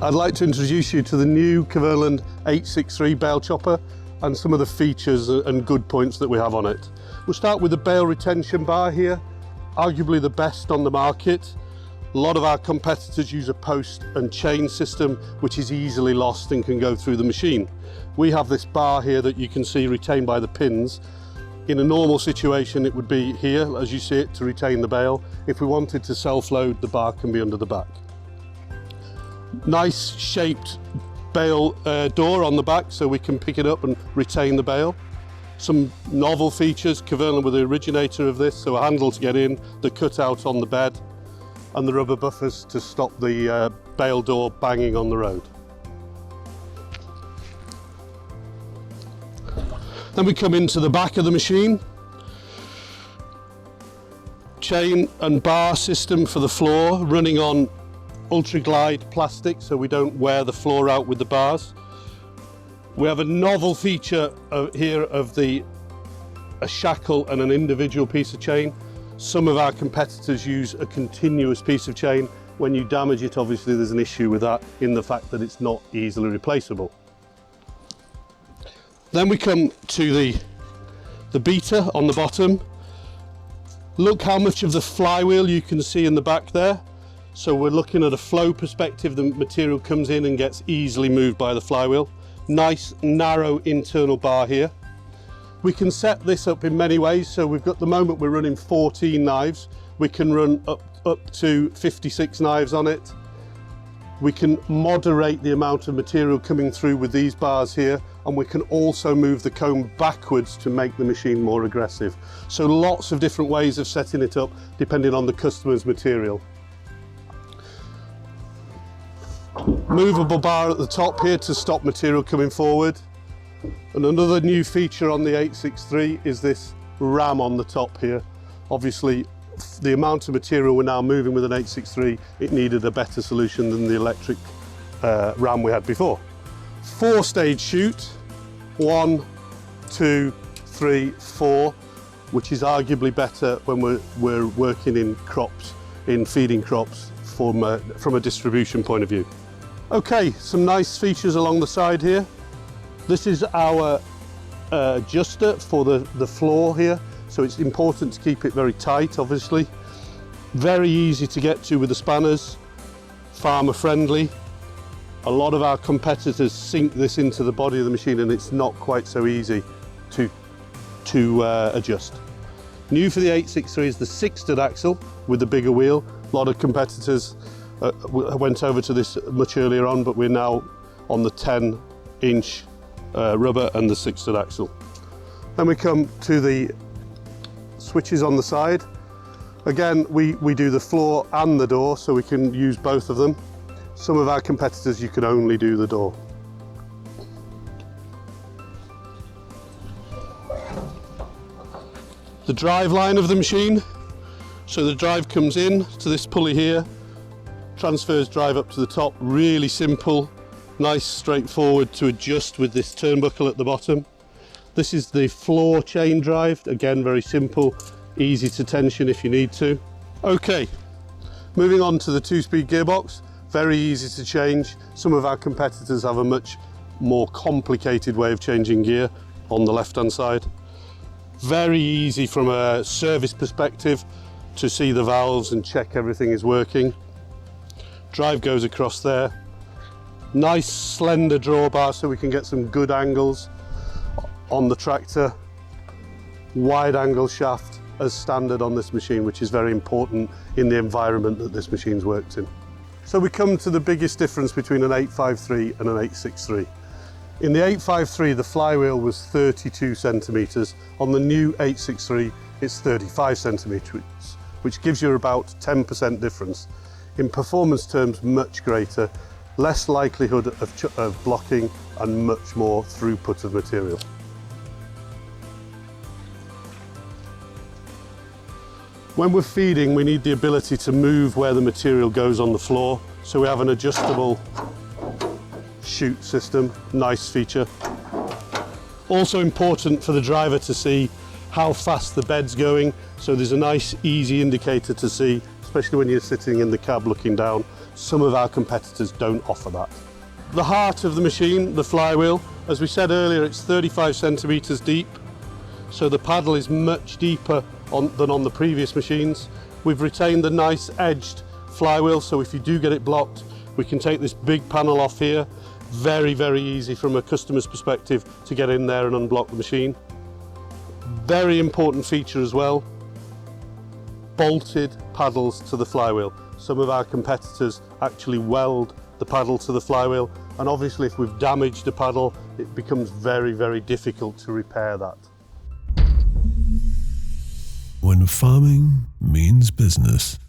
I'd like to introduce you to the new Kverneland 863 Bale chopper and some of the features and good points that we have on it. We'll start with the Bale retention bar here, arguably the best on the market. A lot of our competitors use a post and chain system which is easily lost and can go through the machine. We have this bar here that you can see retained by the pins. In a normal situation it would be here as you see it to retain the bale. If we wanted to self-load, the bar can be under the back. Nice shaped bale door on the back so we can pick it up and retain the bale. Some novel features, Kverneland were the originator of this, so a handle to get in, the cutout on the bed and the rubber buffers to stop the bale door banging on the road. Then we come into the back of the machine. Chain and bar system for the floor, running on ultra glide plastic so we don't wear the floor out with the bars. We have a novel feature here of a shackle and an individual piece of chain. Some of our competitors use a continuous piece of chain. When you damage it, obviously there's an issue with that in the fact that it's not easily replaceable. Then we come to the beater on the bottom. Look how much of the flywheel you can see in the back there. So we're looking at a flow perspective, the material comes in and gets easily moved by the flywheel. Nice narrow internal bar here. We can set this up in many ways, so we've got the moment we're running 14 knives. We can run up to 56 knives on it. We can moderate the amount of material coming through with these bars here, and we can also move the comb backwards to make the machine more aggressive. So lots of different ways of setting it up depending on the customer's material. Movable bar at the top here to stop material coming forward. And another new feature on the 863 is this ram on the top here. Obviously, the amount of material we're now moving with an 863, it needed a better solution than the electric ram we had before. 4-stage chute, 1, 2, 3, 4, which is arguably better when we're working in crops, in feeding crops from a distribution point of view. Okay, some nice features along the side here. This is our adjuster for the floor here, so it's important to keep it very tight, obviously. Very easy to get to with the spanners, farmer friendly. A lot of our competitors sink this into the body of the machine and it's not quite so easy to adjust. New for the 863 is the 6-stud axle with the bigger wheel. A lot of competitors went over to this much earlier on, but we're now on the 10-inch rubber and the 6-stud axle. Then we come to the switches on the side. Again, we do the floor and the door, so we can use both of them. Some of our competitors, you can only do the door. The drive line of the machine. So the drive comes in to this pulley here, transfers drive up to the top, really simple, nice, straightforward to adjust with this turnbuckle at the bottom. This is the floor chain drive, again very simple, easy to tension if you need to. Okay, moving on to the 2-speed gearbox, very easy to change. Some of our competitors have a much more complicated way of changing gear on the left hand side. Very easy from a service perspective to see the valves and check everything is working. Drive goes across there. Nice slender drawbar so we can get some good angles on the tractor. Wide angle shaft as standard on this machine, which is very important in the environment that this machine's worked in. So we come to the biggest difference between an 853 and an 863. In the 853 the flywheel was 32 centimetres. On the new 863 it's 35 centimetres, which gives you about 10% difference. In performance terms, much greater, less likelihood of blocking and much more throughput of material. When we're feeding, we need the ability to move where the material goes on the floor, so we have an adjustable chute system, nice feature. Also important for the driver to see how fast the bed's going, so there's a nice easy indicator to see especially when you're sitting in the cab looking down. Some of our competitors don't offer that. The heart of the machine, the flywheel, as we said earlier, it's 35 centimetres deep, so the paddle is much deeper than on the previous machines. We've retained the nice edged flywheel, so if you do get it blocked, we can take this big panel off here. Very, very easy from a customer's perspective to get in there and unblock the machine. Very important feature as well, bolted paddles to the flywheel. Some of our competitors actually weld the paddle to the flywheel, and obviously if we've damaged a paddle, it becomes very, very difficult to repair that. When farming means business,